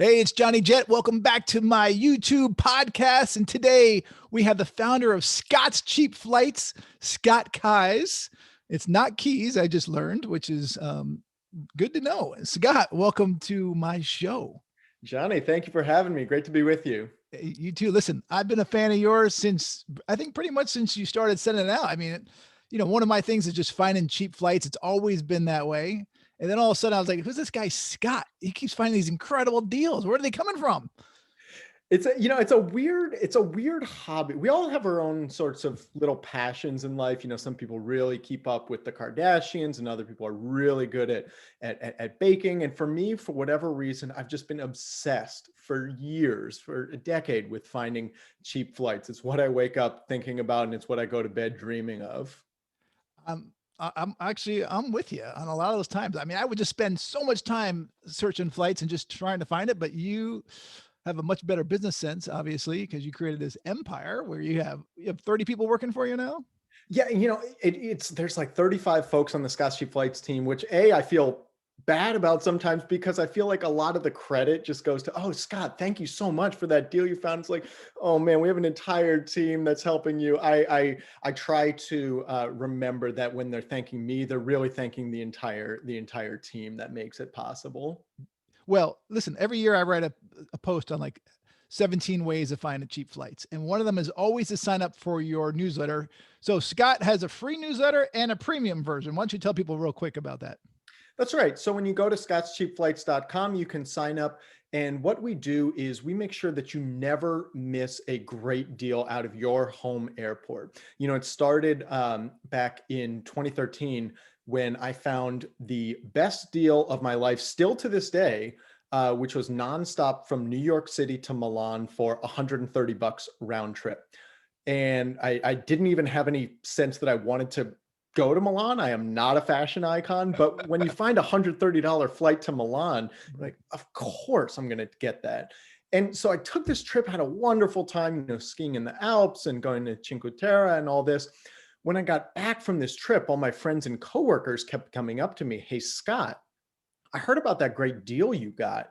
Hey, it's Johnny Jet. Welcome back to my YouTube podcast. And today we have the founder of Scott's Cheap Flights, Scott Keyes. It's not Keys, I just learned, which is good to know. Scott, welcome to my show. Johnny, thank you for having me. Great to be with you. You too. Listen, I've been a fan of yours since I think pretty much since you started sending it out. I mean, one of my things is just finding cheap flights. It's always been that way. And then all of a sudden I was like, who's this guy, Scott? He keeps finding these incredible deals. Where are they coming from? It's a weird hobby. We all have our own sorts of little passions in life. Some people really keep up with the Kardashians and other people are really good at baking. And for me, for whatever reason, I've just been obsessed for years, for a decade, with finding cheap flights. It's what I wake up thinking about, and it's what I go to bed dreaming of. I'm with you on a lot of those times. I mean, I would just spend so much time searching flights and just trying to find it, but you have a much better business sense, obviously, because you created this empire where you have 30 people working for you now. Yeah, there's like 35 folks on the Scotts Cheap Flights team, which I feel bad about sometimes because I feel like a lot of the credit just goes to, oh, Scott, thank you so much for that deal you found. It's like, oh man, we have an entire team that's helping you. I try to remember that when they're thanking me, they're really thanking the entire team that makes it possible. Well, listen, every year I write a post on like 17 ways to find a cheap flights. And one of them is always to sign up for your newsletter. So Scott has a free newsletter and a premium version. Why don't you tell people real quick about that? That's right. So when you go to scottscheapflights.com, you can sign up. And what we do is we make sure that you never miss a great deal out of your home airport. It started back in 2013 when I found the best deal of my life, still to this day, which was nonstop from New York City to Milan for $130 round trip. And I didn't even have any sense that I wanted to go to Milan. I am not a fashion icon, but when you find a $130 flight to Milan, like, of course I'm going to get that. And so I took this trip, had a wonderful time, skiing in the Alps and going to Cinque Terre and all this. When I got back from this trip, all my friends and coworkers kept coming up to me. Hey, Scott, I heard about that great deal you got.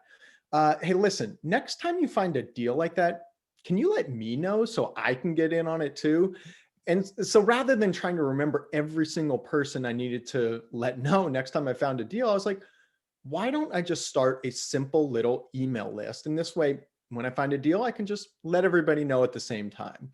Hey, listen, next time you find a deal like that, can you let me know so I can get in on it too? And so rather than trying to remember every single person I needed to let know next time I found a deal, I was like, why don't I just start a simple little email list? And this way, when I find a deal, I can just let everybody know at the same time.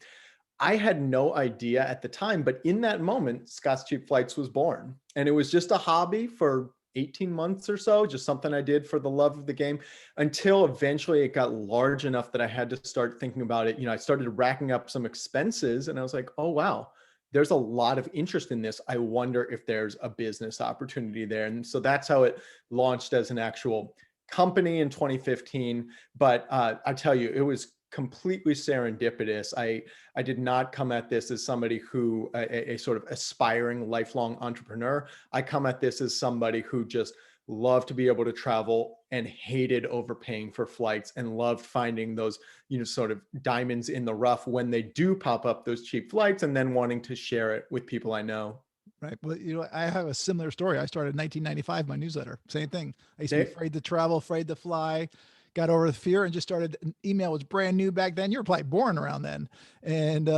I had no idea at the time, but in that moment, Scott's Cheap Flights was born. And it was just a hobby for 18 months or so, just something I did for the love of the game, until eventually it got large enough that I had to start thinking about it. I started racking up some expenses and I was like, oh, wow, there's a lot of interest in this. I wonder if there's a business opportunity there. And so that's how it launched as an actual company in 2015. But I tell you, it was completely serendipitous. I did not come at this as somebody who a sort of aspiring lifelong entrepreneur. I come at this as somebody who just loved to be able to travel and hated overpaying for flights and loved finding those, sort of diamonds in the rough when they do pop up, those cheap flights, and then wanting to share it with people I know. Right. Well, I have a similar story. I started in 1995, my newsletter. Same thing. I used to be They, afraid to travel, afraid to fly, got over the fear and just started. Email was brand new back then. You were probably born around then. And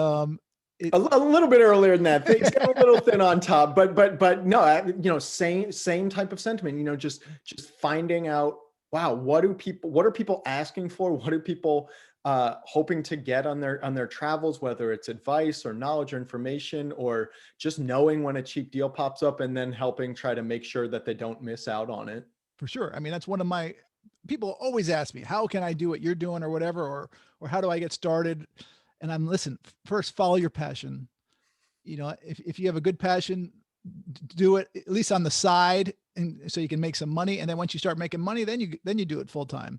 it, a little bit earlier than that, things got a little thin on top, but no, same type of sentiment. Just finding out, wow, what are people asking for? What are people hoping to get on their travels, whether it's advice or knowledge or information, or just knowing when a cheap deal pops up and then helping try to make sure that they don't miss out on it. for sure. I mean, that's one of my people always ask me, how can I do what you're doing or whatever, or how do I get started? And listen, first follow your passion. If you have a good passion, do it at least on the side, and so you can make some money. And then once you start making money, then you do it full time.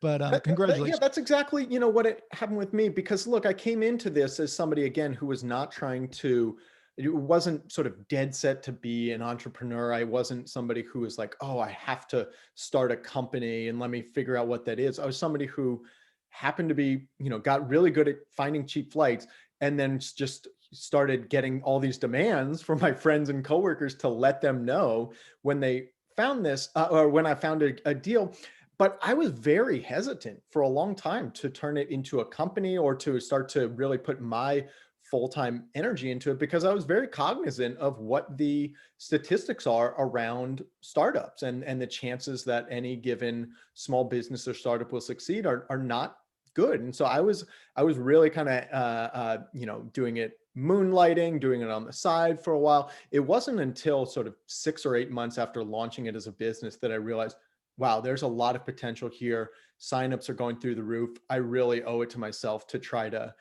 But Yeah, congratulations. that's exactly, what it happened with me. Because look, I came into this as somebody, again, who was not trying to, it wasn't sort of dead set to be an entrepreneur. I wasn't somebody who was like, oh, I have to start a company and let me figure out what that is. I was somebody who happened to be, got really good at finding cheap flights, and then just started getting all these demands from my friends and coworkers to let them know when they found this, or when I found a deal. But I was very hesitant for a long time to turn it into a company or to start to really put my full-time energy into it, because I was very cognizant of what the statistics are around startups, and the chances that any given small business or startup will succeed are not good. And so I was really kind of doing it moonlighting, doing it on the side for a while. It wasn't until sort of 6 or 8 months after launching it as a business that I realized, wow, there's a lot of potential here. Signups are going through the roof. I really owe it to myself to try to,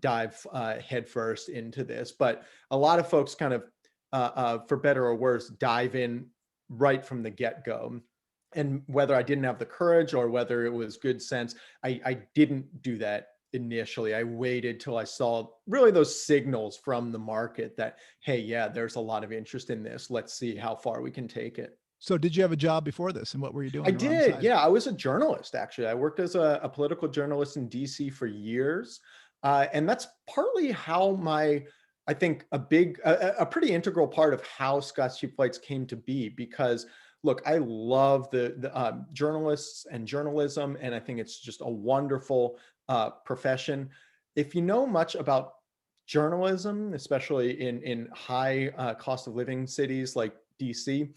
dive headfirst into this. But a lot of folks kind of, for better or worse, dive in right from the get go. And whether I didn't have the courage or whether it was good sense, I didn't do that initially. I waited till I saw really those signals from the market that, hey, yeah, there's a lot of interest in this. Let's see how far we can take it. So did you have a job before this, and what were you I doing on the did. side? Yeah, I was a journalist, actually. I worked as a political journalist in DC for years. And that's partly how I think a pretty integral part of how Scott's Cheap Flights came to be, because look, I love the journalists and journalism, and I think it's just a wonderful profession. If you know much about journalism, especially in high cost of living cities like DC,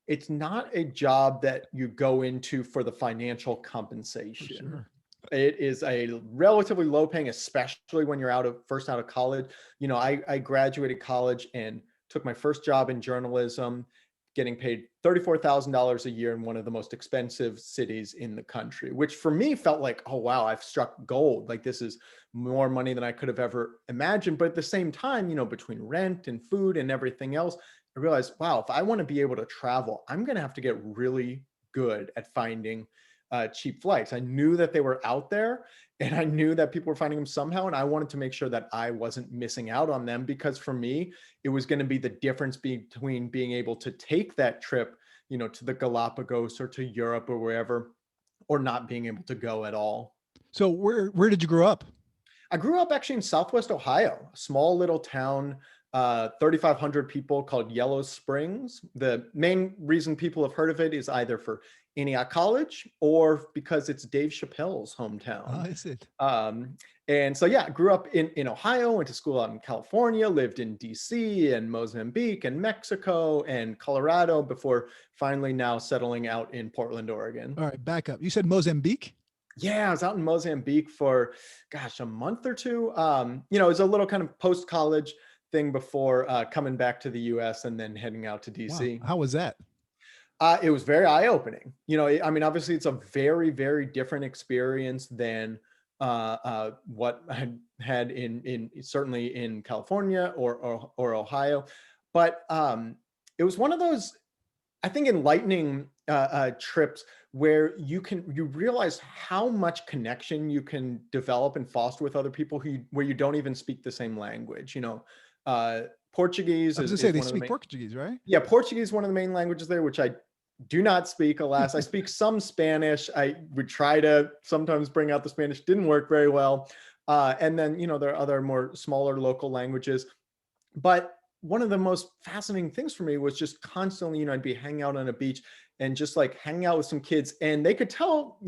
it's not a job that you go into for the financial For compensation. sure. It is a relatively low paying, especially when you're first out of college. I graduated college and took my first job in journalism, getting paid $34,000 a year in one of the most expensive cities in the country, which for me felt like, oh, wow, I've struck gold. Like, this is more money than I could have ever imagined. But at the same time, between rent and food and everything else, I realized, wow, if I want to be able to travel, I'm going to have to get really good at finding cheap flights. I knew that they were out there, and I knew that people were finding them somehow. And I wanted to make sure that I wasn't missing out on them, because for me, it was going to be the difference between being able to take that trip, to the Galapagos or to Europe or wherever, or not being able to go at all. So where did you grow up? I grew up actually in Southwest Ohio, a small little town, 3,500 people, called Yellow Springs. The main reason people have heard of it is either for Antioch College or because it's Dave Chappelle's Oh, hometown. is it? Um, and so, yeah, I grew up in Ohio, went to school out in California, lived in DC and Mozambique and Mexico and Colorado before finally now settling out in Portland, Oregon. All right, back up. You said Mozambique? Yeah, I was out in Mozambique for, gosh, a month or two. It was a little kind of post-college thing before coming back to the US and then heading out to Wow. DC. How was that? It was very eye-opening. I mean, obviously, it's a very, very different experience than what I had in certainly in California or Ohio, but it was one of those, I think, enlightening trips where you realize how much connection you can develop and foster with other people where you don't even speak the same language. Uh, Portuguese I was gonna say is they one of the speak main. Portuguese, right? Yeah, Portuguese is one of the main languages there, which I do not speak, alas. I speak some Spanish. I would try to sometimes bring out the Spanish, didn't work very well. And then, there are other more smaller local languages. But one of the most fascinating things for me was just constantly, I'd be hanging out on a beach and just like hanging out with some kids. And they could tell,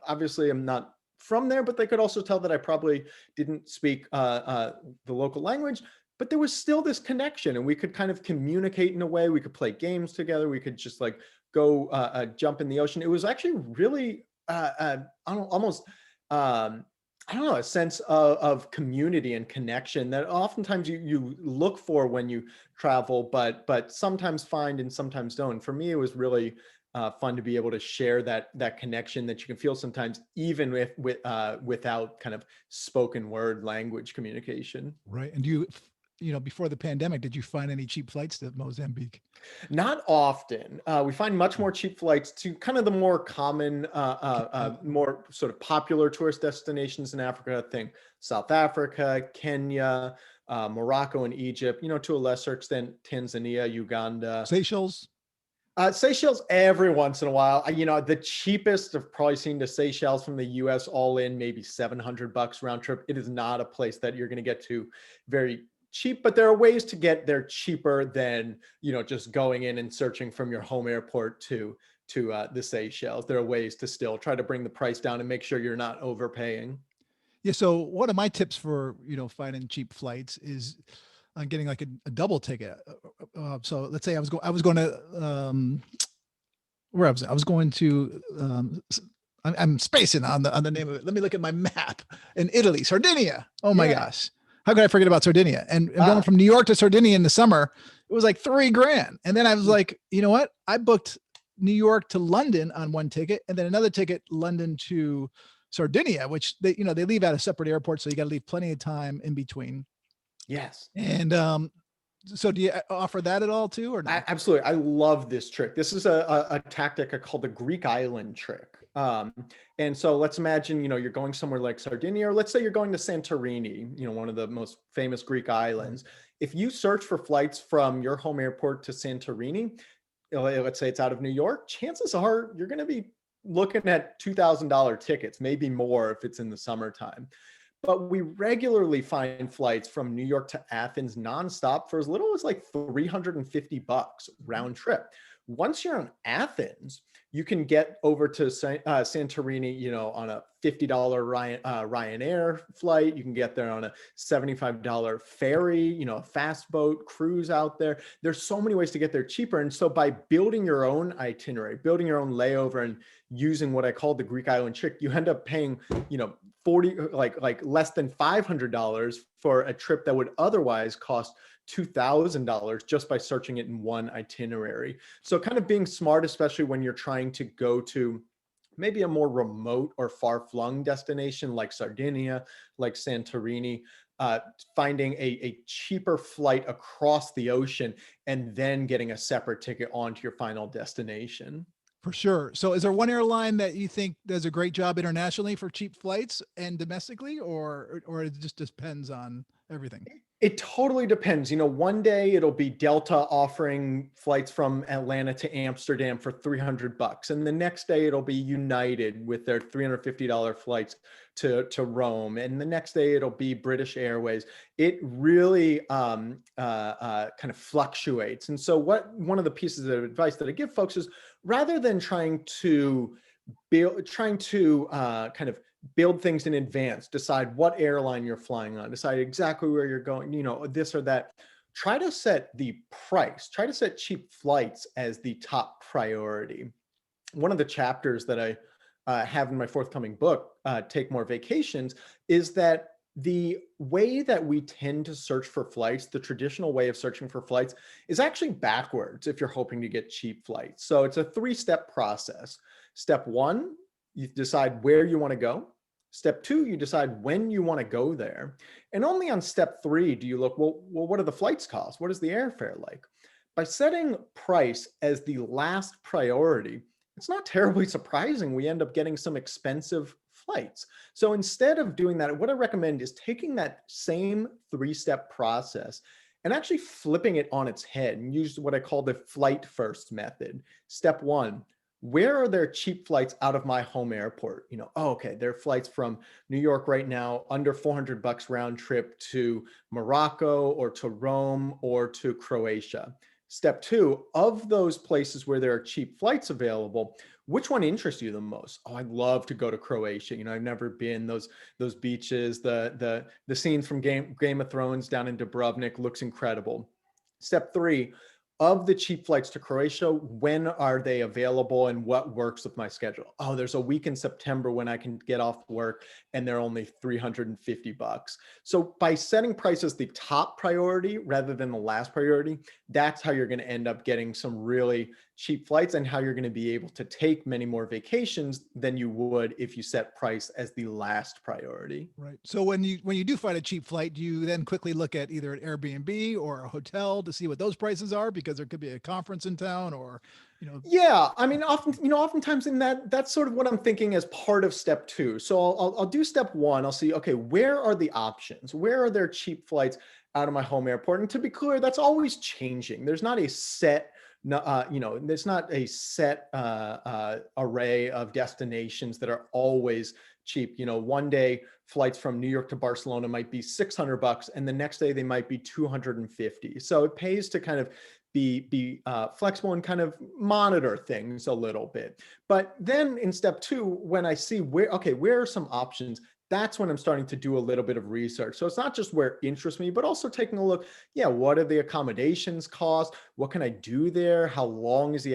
obviously I'm not from there, but they could also tell that I probably didn't speak the local language. But there was still this connection, and we could kind of communicate in a way. We could play games together. We could just like go jump in the ocean. It was actually really almost I don't know, a sense of community and connection that oftentimes you look for when you travel, but sometimes find and sometimes don't. For me, it was really fun to be able to share that connection that you can feel sometimes, even without kind of spoken word language communication. Right. And before the pandemic, did you find any cheap flights to Mozambique? Not often. We find much more cheap flights to kind of the more common, more sort of popular tourist destinations in Africa. Think South Africa, Kenya, Morocco, and Egypt. To a lesser extent, Tanzania, Uganda. Seychelles? Seychelles every once in a while. The cheapest I've probably seen to Seychelles from the US all in, maybe $700 round trip. It is not a place that you're going to get to very cheap, but there are ways to get there cheaper than, just going in and searching from your home airport to to the Seychelles. There are ways to still try to bring the price down and make sure you're not overpaying. Yeah. So one of my tips for, finding cheap flights is getting like a double ticket. So let's say I was going to, where I was going to, I'm spacing on the name of it. Let me look at my map. In Italy, Sardinia. Oh my Yeah. gosh. How could I forget about Sardinia? And going Wow. from New York to Sardinia in the summer, it was like 3 grand. And then I was like, you know what? I booked New York to London on one ticket and then another ticket, London to Sardinia, which they leave at a separate airport. So you got to leave plenty of time in between. Yes. And so do you offer that at all too, or no? Absolutely. I love this trick. This is a tactic called the Greek island trick. And so let's imagine, you're going somewhere like Sardinia, or let's say you're going to Santorini, one of the most famous Greek Right. islands. If you search for flights from your home airport to Santorini, let's say it's out of New York, chances are you're going to be looking at $2,000 tickets, maybe more if it's in the summertime. But we regularly find flights from New York to Athens nonstop for as little as like $350 round trip. Once you're in Athens, you can get over to Santorini, on a $50 Ryanair flight. You can get there on a $75 ferry, a fast boat cruise out there. There's so many ways to get there cheaper. And so by building your own itinerary, building your own layover, and using what I call the Greek island trick, you end up paying, 40, like less than $500 for a trip that would otherwise cost $2,000 just by searching it in one itinerary. So kind of being smart, especially when you're trying to go to maybe a more remote or far-flung destination like Sardinia, like Santorini, finding a cheaper flight across the ocean and then getting a separate ticket onto your final destination. For sure. So is there one airline that you think does a great job internationally for cheap flights and domestically, or it just depends on everything? It totally depends. One day it'll be Delta offering flights from Atlanta to Amsterdam for $300. And the next day it'll be United with their $350 flights to Rome. And the next day it'll be British Airways. It really kind of fluctuates. And so one of the pieces of advice that I give folks is, rather than trying to kind of build things in advance, decide what airline you're flying on, decide exactly where you're going, this or that. Try to set the price, try to set cheap flights as the top priority. One of the chapters that I have in my forthcoming book, Take More Vacations, is that the way that we tend to search for flights, the traditional way of searching for flights, is actually backwards if you're hoping to get cheap flights. So it's a 3-step process. Step 1, you decide where you want to go. Step 2, you decide when you want to go there. And only on step 3 do you look, well, what do the flights cost? What is the airfare like? By setting price as the last priority, it's not terribly surprising we end up getting some expensive flights. So instead of doing that, what I recommend is taking that same 3-step process and actually flipping it on its head and use what I call the flight first method. Step 1, where are there cheap flights out of my home airport? Okay, there are flights from New York right now, under $400 round trip to Morocco or to Rome or to Croatia. Step 2, of those places where there are cheap flights available, which one interests you the most? Oh, I'd love to go to Croatia. I've never been. Those beaches, the scenes from Game of Thrones down in Dubrovnik looks incredible. Step 3, of the cheap flights to Croatia, when are they available and what works with my schedule? Oh, there's a week in September when I can get off work and they're only $350. So by setting price as the top priority rather than the last priority, that's how you're going to end up getting some really cheap flights and how you're going to be able to take many more vacations than you would if you set price as the last priority. Right. So when you do find a cheap flight, do you then quickly look at either an Airbnb or a hotel to see what those prices are? Because there could be a conference in town, or, you know, Yeah, I mean, oftentimes in that's sort of what I'm thinking as part of step 2. So I'll do step 1. I'll see, okay, where are the options? Where are there cheap flights out of my home airport? And to be clear, that's always changing. There's not a set, there's not a set array of destinations that are always cheap. One day flights from New York to Barcelona might be $600, and the next day they might be $250. So it pays to kind of be flexible and kind of monitor things a little bit. But then in step two, when I see where are some options, that's when I'm starting to do a little bit of research. So it's not just where interests me, but also taking a look, yeah, what are the accommodations cost? What can I do there? How long is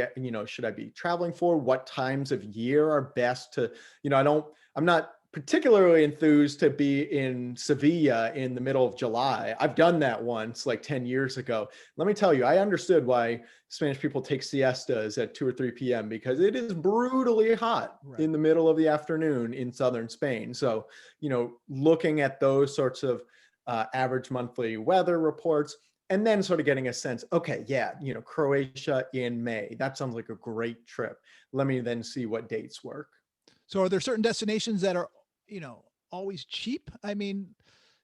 should I be traveling for? What times of year are best to, I'm not particularly enthused to be in Sevilla in the middle of July. I've done that once, like 10 years ago. Let me tell you, I understood why Spanish people take siestas at 2 or 3 p.m. because it is brutally hot Right. in the middle of the afternoon in southern Spain. So, looking at those sorts of average monthly weather reports, and then sort of getting a sense, okay, yeah, Croatia in May, that sounds like a great trip. Let me then see what dates work. So are there certain destinations that are, always cheap? I mean,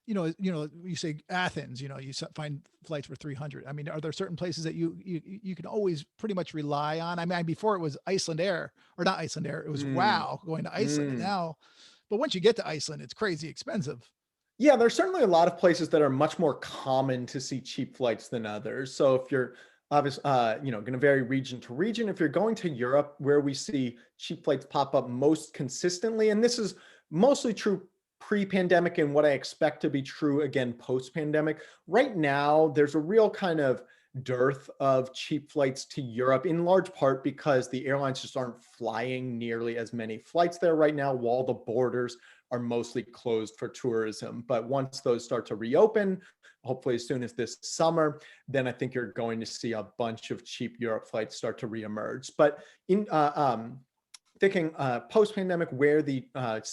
you say Athens, you find flights for 300. I mean, are there certain places that you can always pretty much rely on? I mean, before it was Iceland Air, or not Iceland Air, it was Mm, WOW going to Iceland. And mm. now, but once you get to Iceland, it's crazy expensive. Yeah, there's certainly a lot of places that are much more common to see cheap flights than others. So if you're going to vary region to region. If you're going to Europe, where we see cheap flights pop up most consistently, and this is mostly true pre-pandemic and what I expect to be true again post-pandemic. Right now, there's a real kind of dearth of cheap flights to Europe, in large part because the airlines just aren't flying nearly as many flights there right now, while the borders are mostly closed for tourism. But once those start to reopen, hopefully as soon as this summer, then I think you're going to see a bunch of cheap Europe flights start to reemerge. But in thinking post-pandemic, where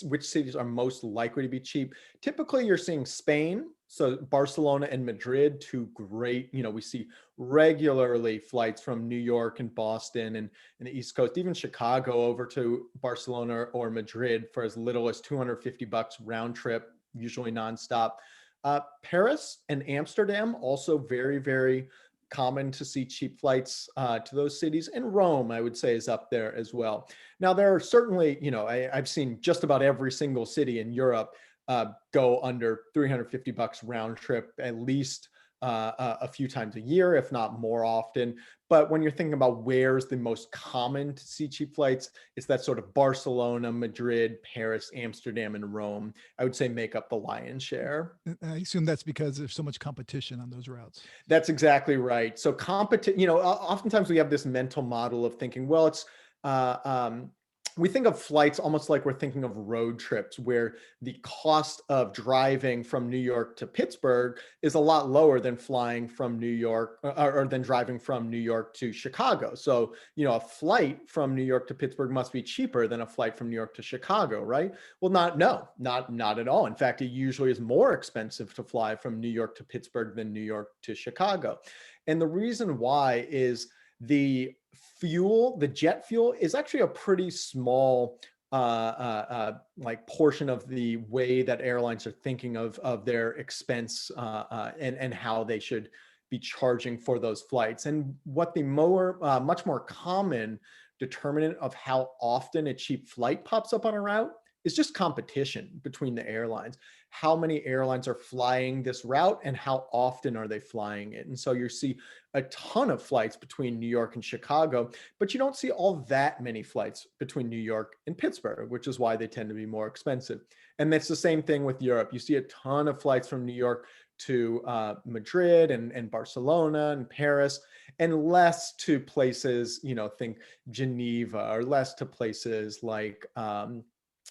which cities are most likely to be cheap, typically you're seeing Spain. So Barcelona and Madrid, two great, we see regularly flights from New York and Boston and the East Coast, even Chicago over to Barcelona or Madrid for as little as $250 round trip, usually nonstop. Paris and Amsterdam, also very, very common to see cheap flights to those cities. And Rome, I would say, is up there as well. Now, there are certainly, I've seen just about every single city in Europe go under $350 round trip, at least a few times a year, if not more often. But when you're thinking about where's the most common to see cheap flights, it's that sort of Barcelona, Madrid, Paris, Amsterdam, and Rome, I would say make up the lion's share. I assume that's because there's so much competition on those routes. That's exactly right. So oftentimes we have this mental model of thinking, well, it's uh, um, we think of flights almost like we're thinking of road trips where the cost of driving from New York to Pittsburgh is a lot lower than flying from New York or than driving from New York to Chicago. So, a flight from New York to Pittsburgh must be cheaper than a flight from New York to Chicago, right? Well, not at all. In fact, it usually is more expensive to fly from New York to Pittsburgh than New York to Chicago. And the reason why is the jet fuel is actually a pretty small like portion of the way that airlines are thinking of their expense and how they should be charging for those flights. And what the much more common determinant of how often a cheap flight pops up on a route is just competition between the airlines. How many airlines are flying this route and how often are they flying it? And so you see a ton of flights between New York and Chicago, but you don't see all that many flights between New York and Pittsburgh, which is why they tend to be more expensive. And that's the same thing with Europe. You see a ton of flights from New York to Madrid and Barcelona and Paris, and less to places, think Geneva, or less to places like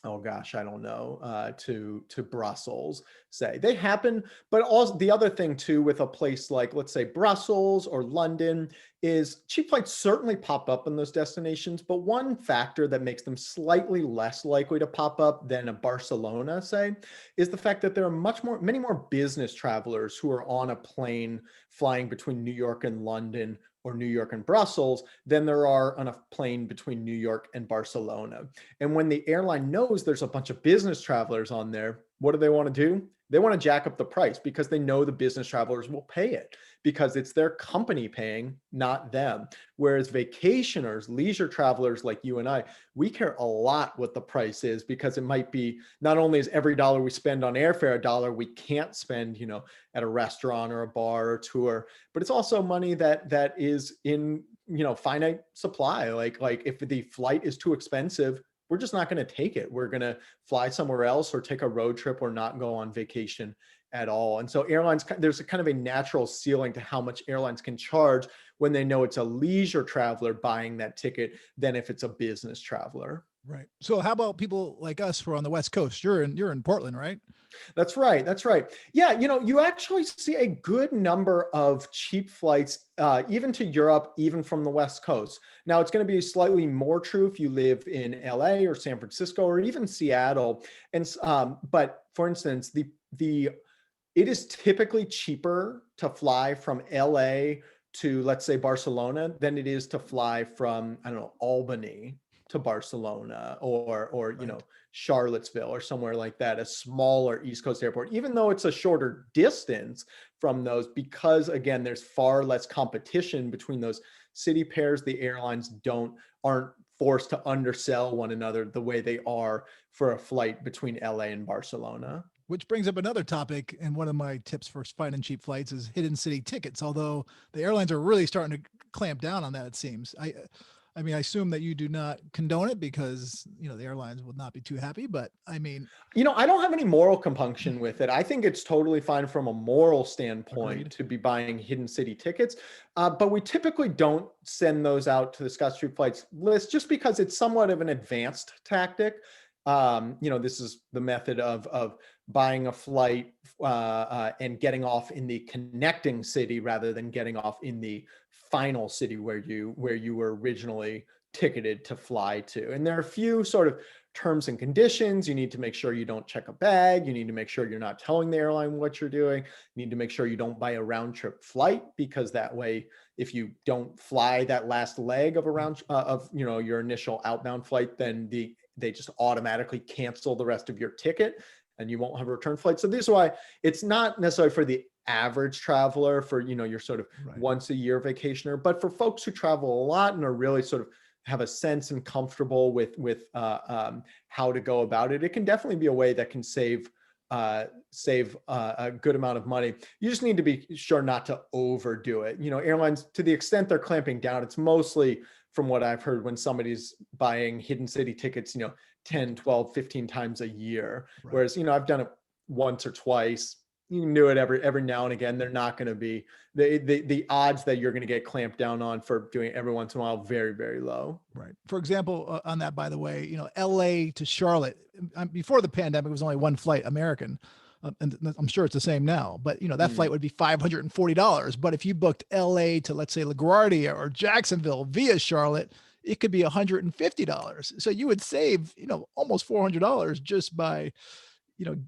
oh gosh, I don't know, to Brussels, say. They happen, but also the other thing too with a place like, let's say, Brussels or London, is cheap flights certainly pop up in those destinations, but one factor that makes them slightly less likely to pop up than a Barcelona, say, is the fact that there are many more business travelers who are on a plane flying between New York and London or New York and Brussels than there are on a plane between New York and Barcelona. And when the airline knows there's a bunch of business travelers on there, what do they want to do? They want to jack up the price because they know the business travelers will pay it because it's their company paying, not them. Whereas vacationers, leisure travelers like you and I, we care a lot what the price is because it might be not only is every dollar we spend on airfare a dollar we can't spend, at a restaurant or a bar or tour, but it's also money that is in, finite supply. Like if the flight is too expensive, we're just not going to take it. We're going to fly somewhere else or take a road trip or not go on vacation at all. And so airlines, there's a kind of a natural ceiling to how much airlines can charge when they know it's a leisure traveler buying that ticket than if it's a business traveler. Right. So how about people like us who are on the West Coast? You're in Portland, right? That's right. That's right. Yeah, you actually see a good number of cheap flights, even to Europe, even from the West Coast. Now, it's going to be slightly more true if you live in LA or San Francisco or even Seattle. But for instance, the it is typically cheaper to fly from LA to, let's say, Barcelona than it is to fly from, I don't know, Albany to Barcelona or Right. Charlottesville or somewhere like that, a smaller East Coast airport, even though it's a shorter distance from those, because again, there's far less competition between those city pairs. The airlines aren't forced to undersell one another the way they are for a flight between LA and Barcelona. Which brings up another topic. And one of my tips for finding cheap flights is hidden city tickets. Although the airlines are really starting to clamp down on that, it seems. I mean, I assume that you do not condone it because, the airlines will not be too happy, but I mean, I don't have any moral compunction with it. I think it's totally fine from a moral standpoint agreed. to be buying hidden city tickets. But we typically don't send those out to the Scott Street Flights list just because it's somewhat of an advanced tactic. This is the method of buying a flight and getting off in the connecting city rather than getting off in the final city where you were originally ticketed to fly to. And there are a few sort of terms and conditions. You need to make sure you don't check a bag. You need to make sure you're not telling the airline what you're doing. You need to make sure you don't buy a round trip flight, because that way, if you don't fly that last leg of a round of your initial outbound flight, then they just automatically cancel the rest of your ticket and you won't have a return flight. So this is why it's not necessarily for the average traveler, for your sort of Right. once a year vacationer, but for folks who travel a lot and are really sort of have a sense and comfortable with how to go about it, it can definitely be a way that can save a good amount of money. You just need to be sure not to overdo it. Airlines, to the extent they're clamping down, it's mostly, from what I've heard, when somebody's buying hidden city tickets, 10, 12, 15 times a year. Right. Whereas, I've done it once or twice. You can do it every now and again. They're not going to be the odds that you're going to get clamped down on for doing it every once in a while very, very low. Right. For example, on that, by the way, LA to Charlotte, before the pandemic, it was only one flight, American. And I'm sure it's the same now, but that flight would be $540. But if you booked LA to, let's say, LaGuardia or Jacksonville via Charlotte, it could be $150. So you would save, almost $400 just by,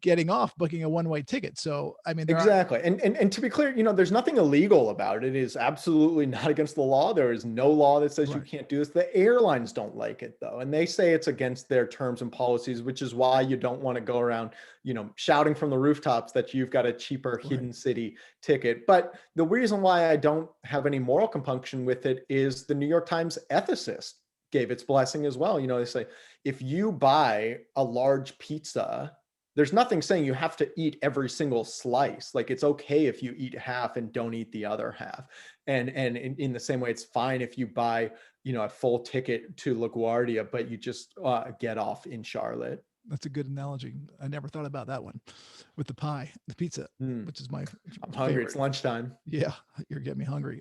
getting off booking a one-way ticket. So, I mean, Exactly. And to be clear, there's nothing illegal about it. It is absolutely not against the law. There is no law that says you Right. can't do this. The airlines don't like it though. And they say it's against their terms and policies, which is why you don't want to go around, shouting from the rooftops that you've got a cheaper hidden city ticket. But the reason why I don't have any moral compunction with it is the New York Times ethicist gave its blessing as well. They say, if you buy a large pizza, there's nothing saying you have to eat every single slice. Like, it's okay if you eat half and don't eat the other half. And in the same way, it's fine if you buy, a full ticket to LaGuardia, but you just get off in Charlotte. That's a good analogy. I never thought about that one with the pie, the pizza, which is my I'm hungry. favorite. It's lunchtime. Yeah, you're getting me hungry.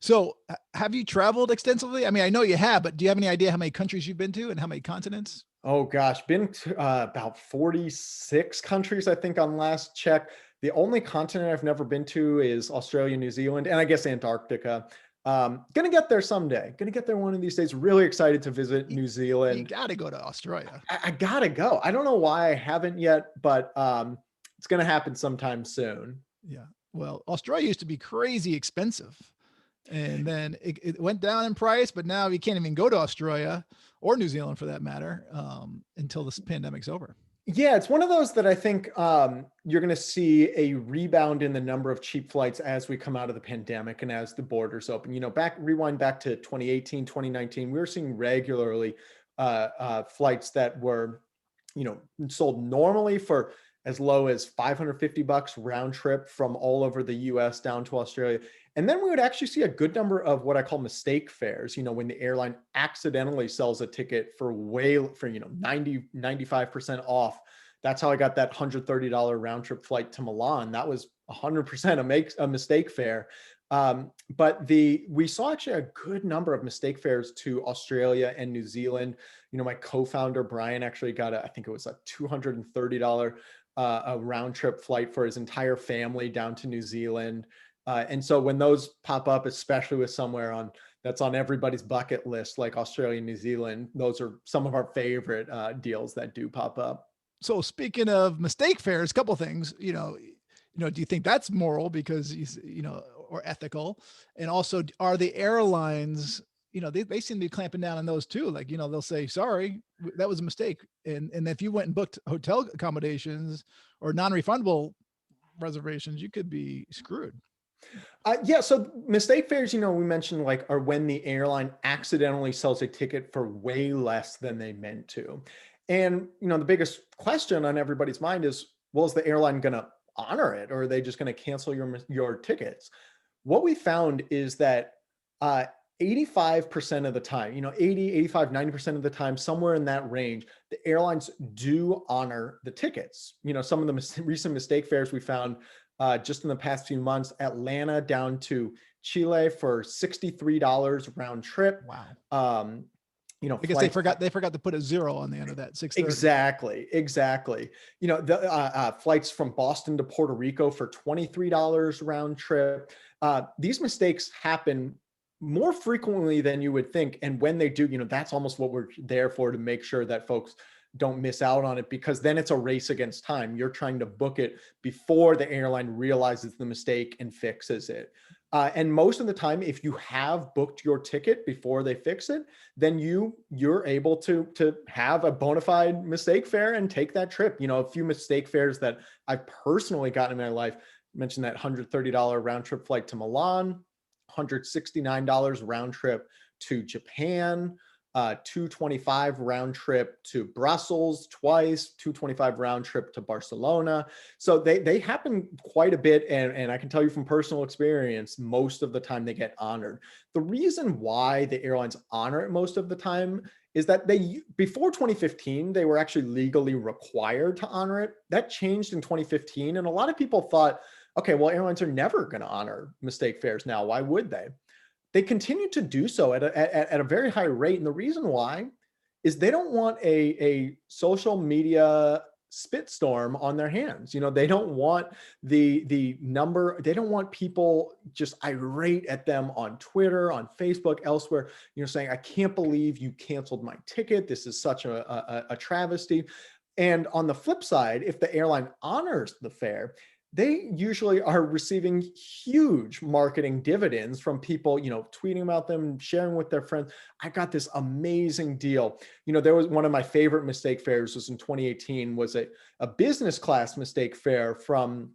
So have you traveled extensively? I mean, I know you have, but do you have any idea how many countries you've been to and how many continents? Oh gosh, been to about 46 countries, I think, on last check. The only continent I've never been to is Australia, New Zealand, and I guess Antarctica. Gonna get there someday. Gonna get there one of these days. Really excited to visit New You Zealand. got to go to Australia. I gotta go. I don't know why I haven't yet, but it's gonna happen sometime soon. Yeah. Well, Australia used to be crazy expensive. And then it went down in price, but now you can't even go to Australia or New Zealand for that matter until this pandemic's over. Yeah, it's one of those that I think you're going to see a rebound in the number of cheap flights as we come out of the pandemic and as the borders open. Rewind back to 2018, 2019, we were seeing regularly flights that were, sold normally for as low as $550 round trip from all over the US down to Australia. And then we would actually see a good number of what I call mistake fares, when the airline accidentally sells a ticket for 95% off. That's how I got that $130 round trip flight to Milan. That was 100% a mistake fare. But we saw actually a good number of mistake fares to Australia and New Zealand. My co-founder Brian actually got I think it was a $230 a round trip flight for his entire family down to New Zealand. And so when those pop up, especially with somewhere that's on everybody's bucket list, like Australia and New Zealand, those are some of our favorite deals that do pop up. So speaking of mistake fares, a couple things, do you think that's moral because or ethical? And also, are the airlines, they seem to be clamping down on those too. Like, they'll say, sorry, that was a mistake. And if you went and booked hotel accommodations or non-refundable reservations, you could be screwed. Yeah, so mistake fares, we mentioned like are when the airline accidentally sells a ticket for way less than they meant to. And, the biggest question on everybody's mind is, well, is the airline going to honor it, or are they just going to cancel your tickets? What we found is that 85% of the time, 80, 85, 90% of the time, somewhere in that range, the airlines do honor the tickets. Some of the recent mistake fares we found just in the past few months, Atlanta down to Chile for $63 round trip. Wow. Um, I guess they forgot to put a zero on the end of that 630. Exactly. The flights from Boston to Puerto Rico for $23 round trip. These mistakes happen more frequently than you would think. And when they do, that's almost what we're there for, to make sure that folks don't miss out on it, because then it's a race against time. You're trying to book it before the airline realizes the mistake and fixes it. And most of the time, if you have booked your ticket before they fix it, then you're able to have a bona fide mistake fare and take that trip. A few mistake fares that I've personally gotten in my life, I mentioned that $130 round trip flight to Milan, $169 round trip to Japan, 225 round trip to Brussels twice, 225 round trip to Barcelona. So they happen quite a bit. And I can tell you from personal experience, most of the time they get honored. The reason why the airlines honor it most of the time is that before 2015, they were actually legally required to honor it. That changed in 2015. And a lot of people thought, okay, well, airlines are never going to honor mistake fares now. Why would they? They continue to do so at a very high rate. And the reason why is they don't want a social media spitstorm on their hands. They don't want they don't want people just irate at them on Twitter, on Facebook, elsewhere, saying, I can't believe you canceled my ticket. This is such a travesty. And on the flip side, if the airline honors the fare, they usually are receiving huge marketing dividends from people, tweeting about them, sharing with their friends. I got this amazing deal. There was one of my favorite mistake fares was in 2018, was a business class mistake fare from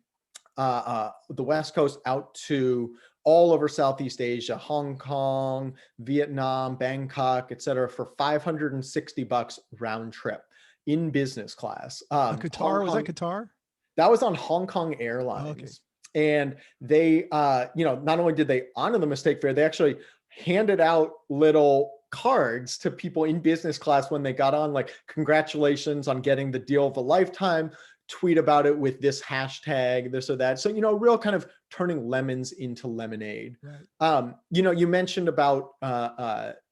the West Coast out to all over Southeast Asia, Hong Kong, Vietnam, Bangkok, et cetera, for $560 round trip in business class. Qatar, was that Qatar? That was on Hong Kong Oh, okay. Airlines. And they, not only did they honor the mistake fare, they actually handed out little cards to people in business class when they got on, like, congratulations on getting the deal of a lifetime, tweet about it with this hashtag, this or that. So, real kind of turning lemons into lemonade. Right. You mentioned about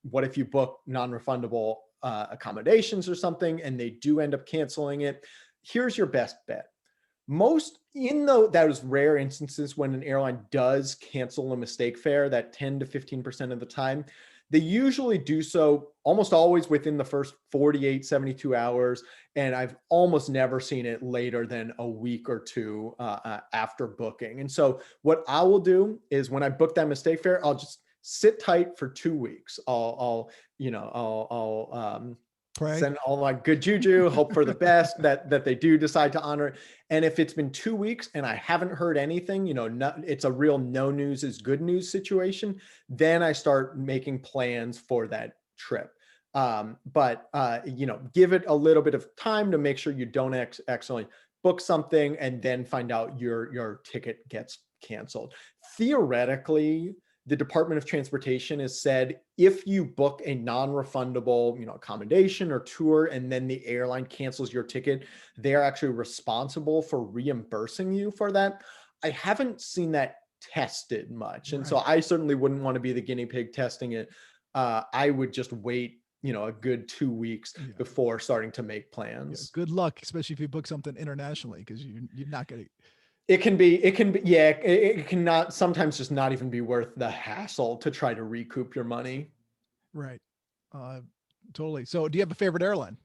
what if you book non-refundable accommodations or something, and they do end up canceling it. Here's your best bet. Those rare instances when an airline does cancel a mistake fare, that 10 to 15% of the time, they usually do so almost always within the first 48, 72 hours. And I've almost never seen it later than a week or two after booking. And so what I will do is, when I book that mistake fare, I'll just sit tight for 2 weeks. I'll Pray. send all my good juju, hope for the best that they do decide to honor it. And if it's been 2 weeks and I haven't heard anything, it's a real no news is good news situation, then I start making plans for that trip. But give it a little bit of time to make sure you don't accidentally book something and then find out your ticket gets canceled. Theoretically, the Department of Transportation has said if you book a non-refundable, accommodation or tour, and then the airline cancels your ticket, they are actually responsible for reimbursing you for that. I haven't seen that tested much, and so Right. I certainly wouldn't want to be the guinea pig testing it. I would just wait, a good 2 weeks Yeah. before starting to make Yeah. plans. Good luck, especially if you book something internationally, because you're not going to. Yeah, it can not sometimes just not even be worth the hassle to try to recoup your money. Right. Uh, totally. So, do you have a favorite airline?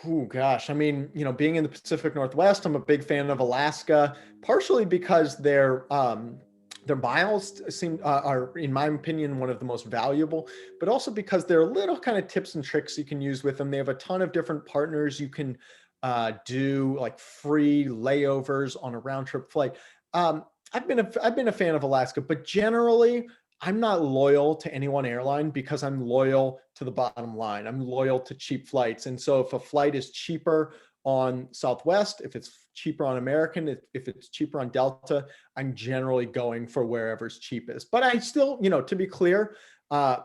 Oh gosh, I mean, being in the Pacific Northwest, I'm a big fan of Alaska, partially because their miles are, in my opinion, one of the most valuable, but also because there are little kind of tips and tricks you can use with them. They have a ton of different partners. You can do like free layovers on a round trip flight. I've been a fan of Alaska, but generally I'm not loyal to any one airline because I'm loyal to the bottom line. I'm loyal to cheap flights. And so if a flight is cheaper on Southwest, if it's cheaper on American, if it's cheaper on Delta, I'm generally going for wherever's cheapest. But I still, to be clear, uh,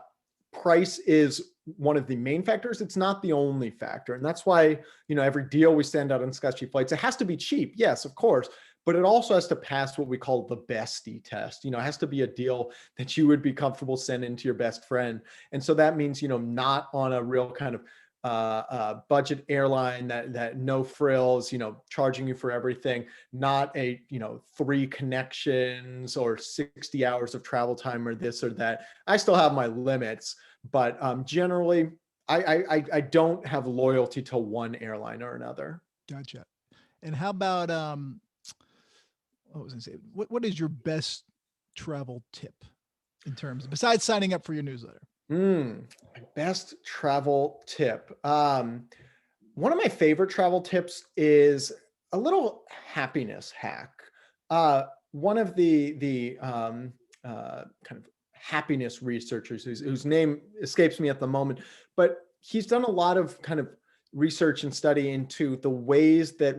price is one of the main factors. It's not the only factor. And that's why, every deal we send out on Scotch Cheap Flights, it has to be cheap. Yes, of course. But it also has to pass what we call the bestie test. It has to be a deal that you would be comfortable sending to your best friend. And so that means, not on a real kind of budget airline that no frills, charging you for everything, not a, 3 connections or 60 hours of travel time or this or that. I still have my limits, but generally I don't have loyalty to one airline or another. Gotcha. And how about what was I say? What is your best travel tip in terms besides signing up for your newsletter? My best travel tip. One of my favorite travel tips is a little happiness hack. One of the kind of happiness researchers whose name escapes me at the moment, but he's done a lot of kind of research and study into the ways that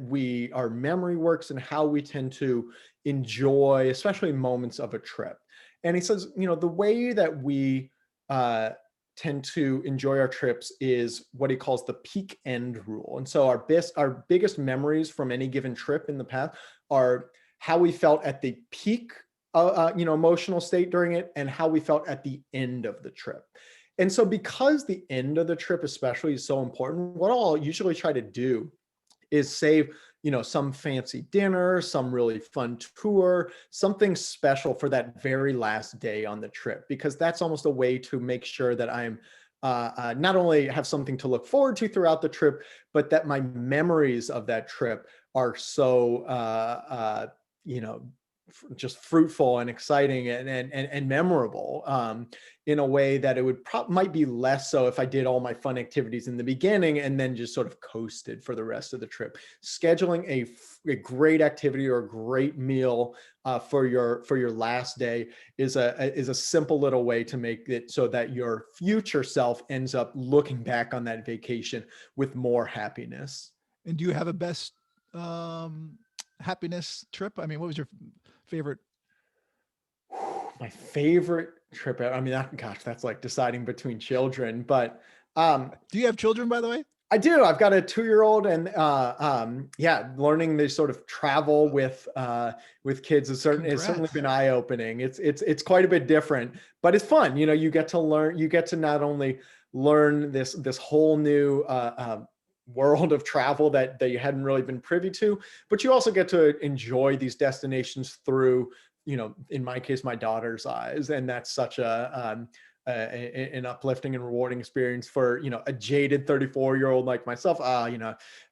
our memory works and how we tend to enjoy, especially moments of a trip. And he says, the way that we uh, tend to enjoy our trips is what he calls the peak end rule. And so our biggest memories from any given trip in the past are how we felt at the peak, emotional state during it, and how we felt at the end of the trip. And so, because the end of the trip, especially, is so important, what I'll usually try to do is save, some fancy dinner, some really fun tour, something special for that very last day on the trip, because that's almost a way to make sure that I'm not only have something to look forward to throughout the trip, but that my memories of that trip are so, just fruitful and exciting and memorable, in a way that it might be less so if I did all my fun activities in the beginning and then just sort of coasted for the rest of the trip. Scheduling a great activity or a great meal for your last day is a simple little way to make it so that your future self ends up looking back on that vacation with more happiness. And do you have a best um, happiness trip? I mean, what was your favorite? My favorite trip I mean, gosh, that's like deciding between children, but um, Do you have children, by the way? I do. I've got a 2-year-old, and yeah, learning this sort of travel with kids has certainly Congrats. been eye opening. It's quite a bit different, but it's fun. You get to learn. You get to not only learn this whole new world of travel that you hadn't really been privy to, but you also get to enjoy these destinations through, in my case, my daughter's eyes, and that's such an uplifting and rewarding experience for, a jaded 34-year-old like myself.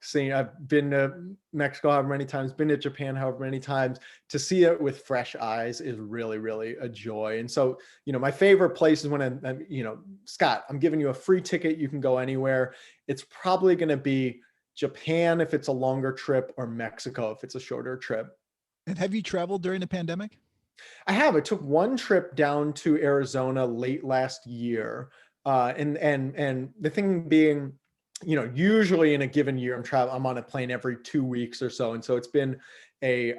Seeing, I've been to Mexico however many times, been to Japan however many times, to see it with fresh eyes is really, really a joy. And so, my favorite place is when I'm, Scott, I'm giving you a free ticket. You can go anywhere. It's probably going to be Japan if it's a longer trip, or Mexico if it's a shorter trip. And have you traveled during the pandemic? I have. I took one trip down to Arizona late last year, and the thing being, usually in a given year, I'm on a plane every 2 weeks or so, and so it's been a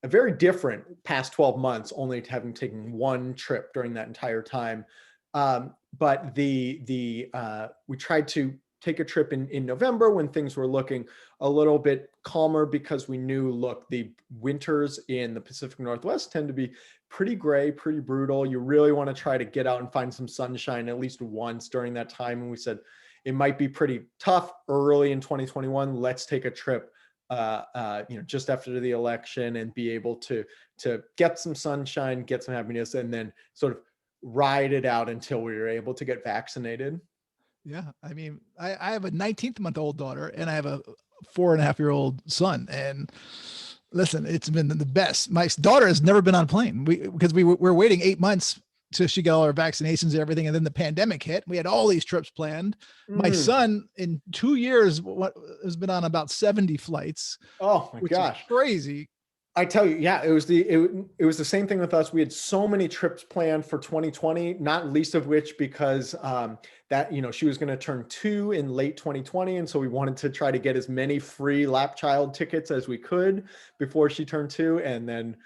very different past 12 months, only having taken one trip during that entire time. But we tried to take a trip in November when things were looking a little bit calmer, because we knew, look, the winters in the Pacific Northwest tend to be pretty gray, pretty brutal. You really want to try to get out and find some sunshine at least once during that time. And we said it might be pretty tough early in 2021. Let's take a trip, just after the election, and be able to get some sunshine, get some happiness, and then sort of ride it out until we were able to get vaccinated. Yeah. I mean, I have a 19-month-old daughter and I have a 4.5-year-old son. And listen, it's been the best. My daughter has never been on a plane. Because we're waiting 8 months till she got all our vaccinations and everything. And then the pandemic hit. We had all these trips planned. My son in 2 years has been on about 70 flights, Oh my which gosh. is crazy. I tell you, yeah, it was the same thing with us. We had so many trips planned for 2020, not least of which because that she was going to turn 2 in late 2020, and so we wanted to try to get as many free lap child tickets as we could before she turned 2, and then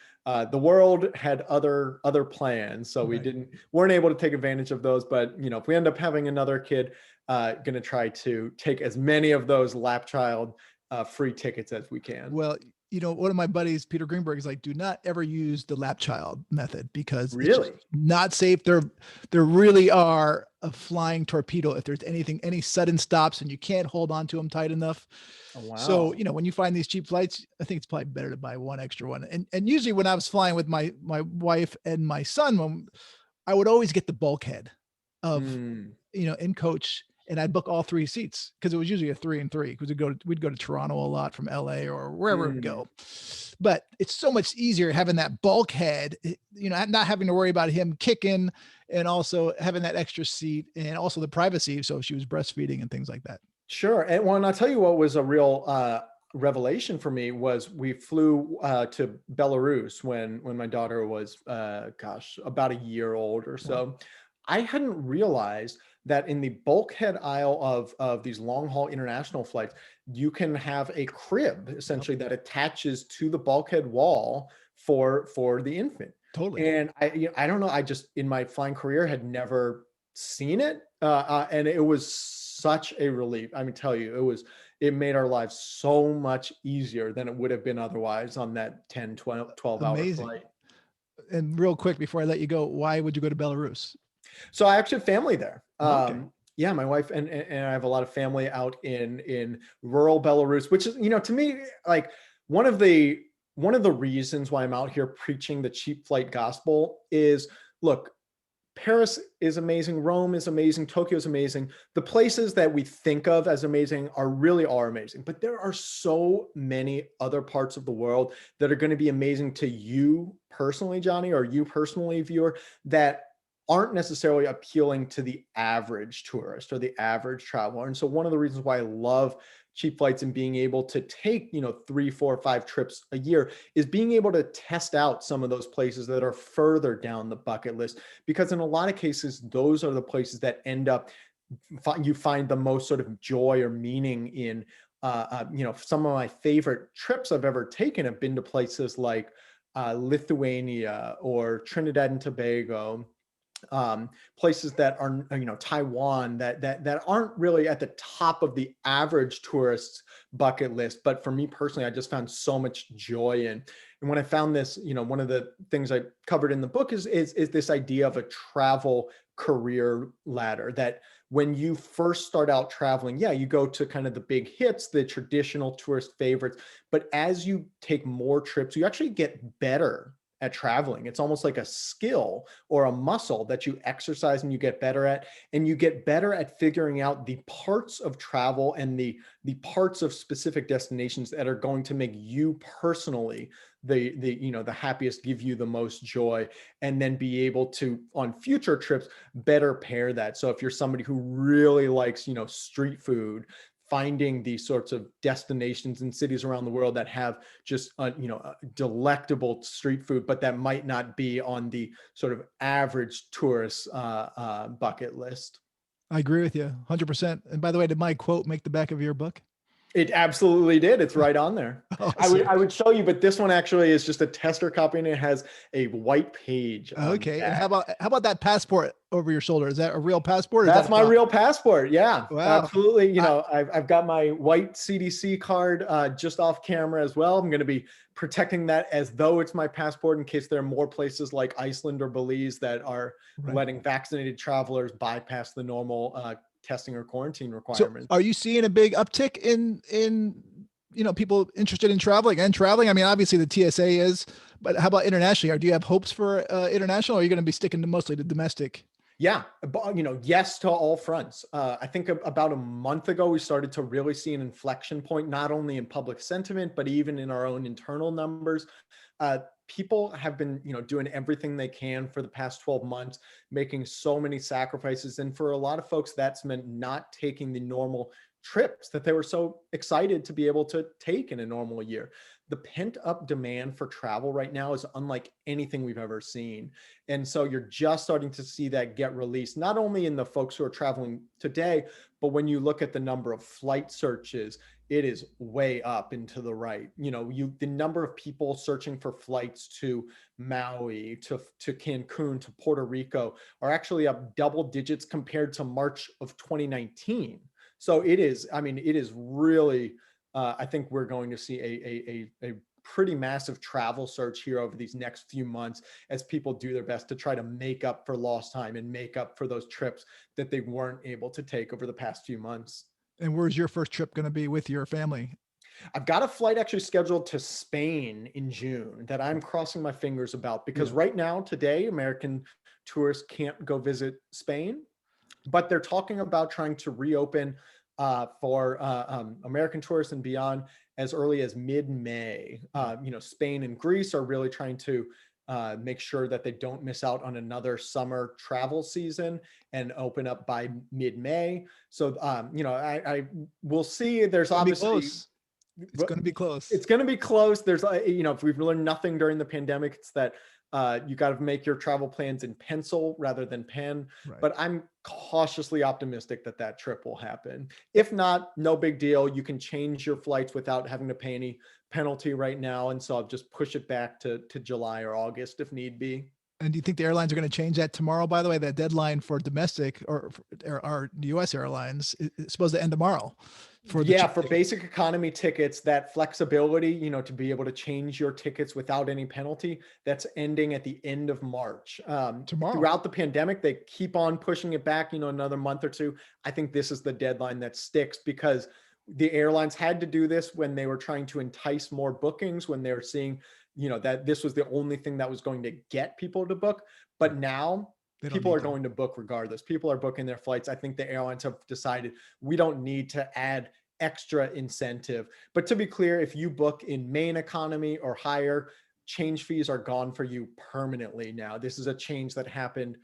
the world had other plans, so we Right. weren't able to take advantage of those. But if we end up having another kid, going to try to take as many of those lap child free tickets as we can. Well, one of my buddies, Peter Greenberg, is like, do not ever use the lap child method because it's just Really? not safe. There really are a flying torpedo if there's any sudden stops and you can't hold on to them tight enough. Oh, So, wow. when you find these cheap flights, I think it's probably better to buy one extra one. And usually when I was flying with my wife and my son, I would always get the bulkhead of, Mm, in coach, and I'd book all 3 seats because it was usually a 3 and 3 because we'd go to Toronto a lot from LA or wherever we'd mm. go. But it's so much easier having that bulkhead, not having to worry about him kicking, and also having that extra seat and also the privacy. So if she was breastfeeding and things like that. Sure. And I'll tell you what was a real revelation for me was we flew to Belarus when my daughter was, about a year old or Wow. so. I hadn't realized that in the bulkhead aisle of these long haul international flights, you can have a crib Yep. essentially that attaches to the bulkhead wall for the infant. Totally. And I don't know, I just in my flying career had never seen it, and it was such a relief. I mean, tell you, it made our lives so much easier than it would have been otherwise on that 10, 12 hour Amazing. flight. And real quick before I let you go, why would you go to Belarus? So I actually have family there. Okay. Yeah, my wife and I have a lot of family out in rural Belarus, which is, to me, like one of the reasons why I'm out here preaching the cheap flight gospel is, look, Paris is amazing, Rome is amazing, Tokyo is amazing. The places that we think of as amazing are amazing, but there are so many other parts of the world that are going to be amazing to you personally, Johnny, or you personally, viewer, that aren't necessarily appealing to the average tourist or the average traveler. And so one of the reasons why I love cheap flights and being able to take, 3, 4, 5 trips a year is being able to test out some of those places that are further down the bucket list. Because in a lot of cases, those are the places that end up, you find the most sort of joy or meaning in. Some of my favorite trips I've ever taken have been to places like Lithuania or Trinidad and Tobago, places that are, Taiwan, that aren't really at the top of the average tourist's bucket list, but for me personally, I just found so much joy in. And when I found this, one of the things I covered in the book is this idea of a travel career ladder, that when you first start out traveling, yeah, you go to kind of the big hits, the traditional tourist favorites, but as you take more trips, you actually get better at traveling. It's almost like a skill or a muscle that you exercise and you get better at, and you get better at figuring out the parts of travel and the parts of specific destinations that are going to make you personally the happiest, give you the most joy, and then be able to on future trips better pair that. So if you're somebody who really likes, street food, finding these sorts of destinations in cities around the world that have just delectable street food, but that might not be on the sort of average tourist bucket list. I agree with you 100%. And by the way, did my quote make the back of your book? It absolutely did. It's right on there. Awesome. I would show you, but this one actually is just a tester copy, and it has a white page on the Okay. And back. how about that passport over your shoulder? Is that a real passport? Or is That's that a my prop? real passport. Yeah, Wow. absolutely. I've got my white CDC card just off camera as well. I'm going to be protecting that as though it's my passport in case there are more places like Iceland or Belize that are Right. letting vaccinated travelers bypass the normal testing or quarantine So requirements. are you seeing a big uptick in people interested in traveling and traveling? I mean, obviously the TSA is, but how about internationally? Or do you have hopes for international, or are you going to be sticking to mostly to domestic? Yeah, but, yes to all fronts. I think about a month ago, we started to really see an inflection point, not only in public sentiment, but even in our own internal numbers. People have been, doing everything they can for the past 12 months, making so many sacrifices. And for a lot of folks, that's meant not taking the normal trips that they were so excited to be able to take in a normal year. The pent up demand for travel right now is unlike anything we've ever seen. And so you're just starting to see that get released, not only in the folks who are traveling today, but when you look at the number of flight searches, it is way up into the right. The number of people searching for flights to Maui, to Cancun, to Puerto Rico are actually up double digits compared to March of 2019. So it is really, I think we're going to see a pretty massive travel surge here over these next few months as people do their best to try to make up for lost time and make up for those trips that they weren't able to take over the past few months. And where's your first trip going to be with your family? I've got a flight actually scheduled to Spain in June that I'm crossing my fingers about, because Yeah. right now, today, American tourists can't go visit Spain, but they're talking about trying to reopen for American tourists and beyond as early as mid-May. Spain and Greece are really trying to make sure that they don't miss out on another summer travel season and open up by mid-May. So, I will see. There's It's gonna be obviously, close. It's going to be close. it's going to be close. There's, if we've learned nothing during the pandemic, it's that you got to make your travel plans in pencil rather than pen. Right. But I'm cautiously optimistic that that trip will happen. If not, no big deal. You can change your flights without having to pay any penalty right now. And so I'll just push it back to July or August if need be. And do you think the airlines are going to change that tomorrow? By the way, that deadline for domestic or U.S. airlines is supposed to end tomorrow. For basic economy tickets, that flexibility, to be able to change your tickets without any penalty, that's ending at the end of March. Tomorrow. Throughout the pandemic, they keep on pushing it back, another month or two. I think this is the deadline that sticks, because the airlines had to do this when they were trying to entice more bookings, when they were seeing, that this was the only thing that was going to get people to book. But now people are going to book regardless. People are booking their flights. I think the airlines have decided we don't need to add extra incentive. But to be clear, if you book in main economy or higher, change fees are gone for you permanently now. This is a change that happened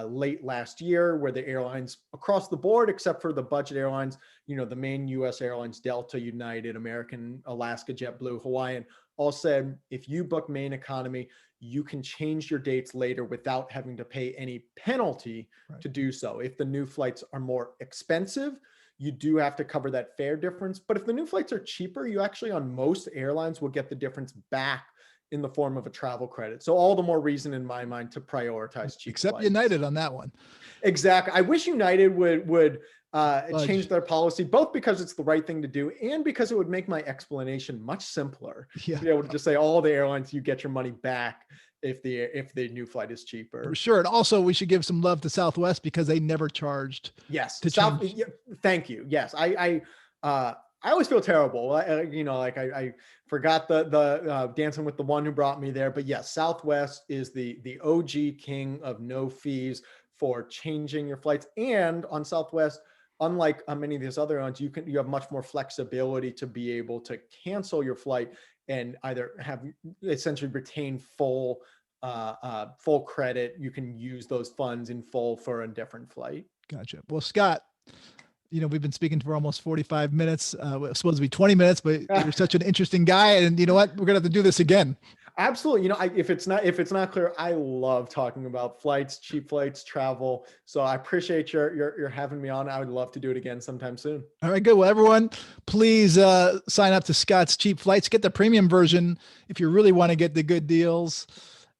late last year, where the airlines across the board, except for the budget airlines, the main US airlines, Delta, United, American, Alaska, JetBlue, Hawaiian, all said, if you book main economy, you can change your dates later without having to pay any penalty to do so. If the new flights are more expensive, you do have to cover that fare difference. But if the new flights are cheaper, you actually, on most airlines, will get the difference back in the form of a travel credit. So all the more reason in my mind to prioritize cheap Except flights. United on that one. Exactly. I wish United would change their policy, both because it's the right thing to do and because it would make my explanation much simpler. Yeah. To be able to just say, all the airlines, you get your money back if the new flight is cheaper. For sure. And also we should give some love to Southwest, because they never charged. Yes. To change. Thank you. Yes. I I always feel terrible. I forgot the dancing with the one who brought me there. But yes, Southwest is the OG king of no fees for changing your flights. And on Southwest, unlike many of these other ones, you have much more flexibility to be able to cancel your flight and either have essentially retain full credit. You can use those funds in full for a different flight. Gotcha. Well, Scott, we've been speaking for almost 45 minutes. It was supposed to be 20 minutes, but you're such an interesting guy. And you know what? We're going to have to do this again. Absolutely. If it's not clear, I love talking about flights, cheap flights, travel. So I appreciate your having me on. I would love to do it again sometime soon. All right, good. Well, everyone, please sign up to Scott's Cheap Flights. Get the premium version if you really want to get the good deals.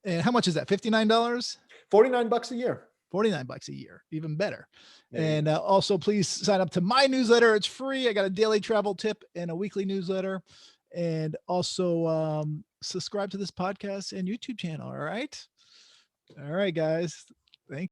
And how much is that? $59? $49 a year. $49 a year, even better. And also, please sign up to my newsletter. It's free. I got a daily travel tip and a weekly newsletter. And also subscribe to this podcast and YouTube channel. All right. All right, guys.